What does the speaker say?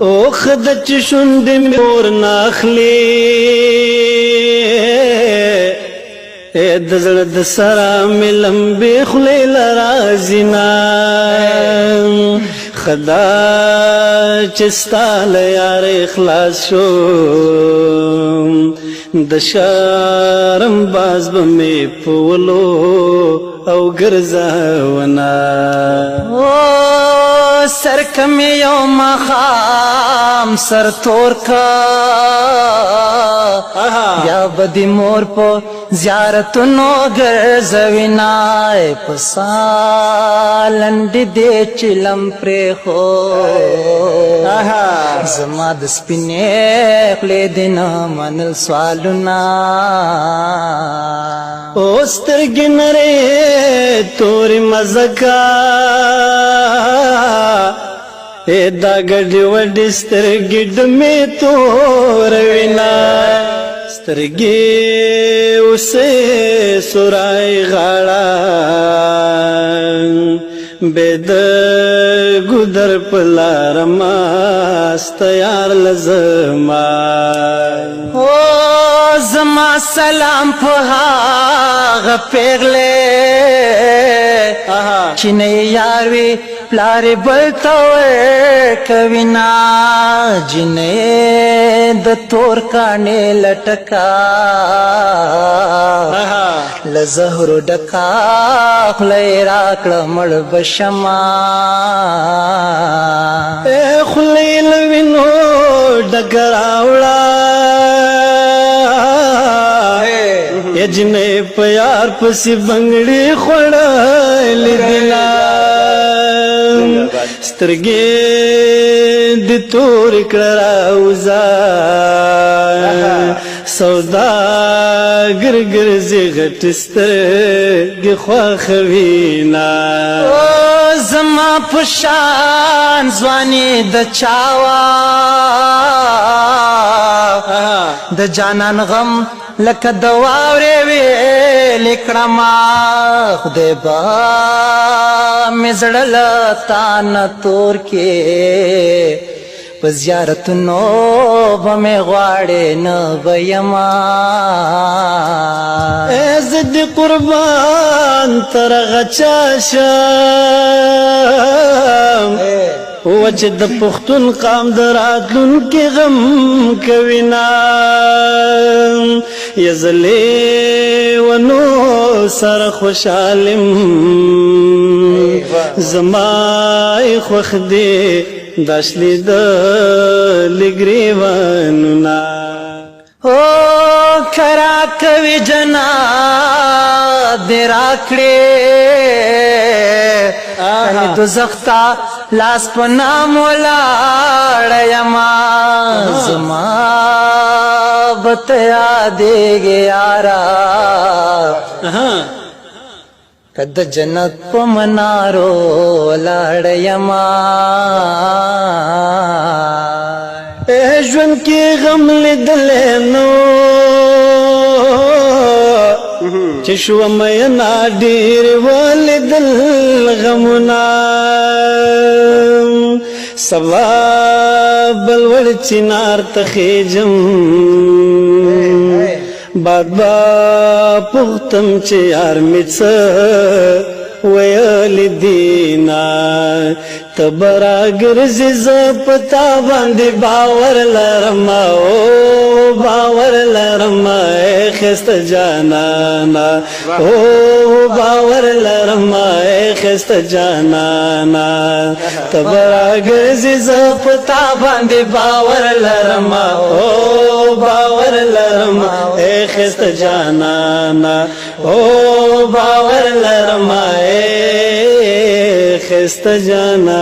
او خد چې شونډې مې اور ناخلي د زړه د سره مې لمبې خولې له راځي نه خدا چې ستا له یارې خلاص شوم د شرم باز به مې په ولو او ګرځونه سر کم یو مخام سر تور کا یا بدی مور په زیارتونو ګرځوینا په سالنډې دې چلم پرې خو زما د سپینې خولې دې نه منل سوالونه او سترګې نرۍ تورې مزکا دا ګډې وډې سترګې ډمې توروینا سترګې اوسې سورای غاړه بې د ګودر په لاره مست یار لزما زما سلام په هغه پیغلې چې نه یار وي پلارې بل ته ورکوینا جنې د تور کاڼې لټکا له زهرو ډکا خوله یې راکړه مړ به شمه خوله یې له وینو ډکه راوړه یجنې په یار پسې بنګړې خوړلې دله سترګې د تورې کړه راوځه سوداګر ګرځې غټې سترګې خواښوینه زما په شان ځواني د چا وه د جانان غم لکه د واورې ویلې کړمه خدای به مې زړه له تا نه تور کې په زیارتونو به مې غواړې نه به یمه زه دې قربان تر هغه چا شم و چې د پښتون قام د راتلونکي غم کوینه یا زه لیونو سره خوشحالم زما یې خوښ دی دا شلېدلې ګریوانونه کرا کوي جناب دې راکړې دوزخ ته لاس په نام ولاړه یمه زما به ته یادېږې یاره که د جنت په منارو ولاړه یمه ژوند کې غم لیدلی نو چې شوه مینا ډېر ولیدل غمونه سبا بل وړ چنار ته خېجم باد با پختم چې یار مې څه ویلی دینا تبرا ګرځې زه په تا باندې باور لرم او باور لرم ښایسته جانانا او باور لرم ښایسته جانانا تبرا ګرځې زه په تا باندې باور لرم او باور لرم ښایسته جانانا او باور لرم ښایسته جانانا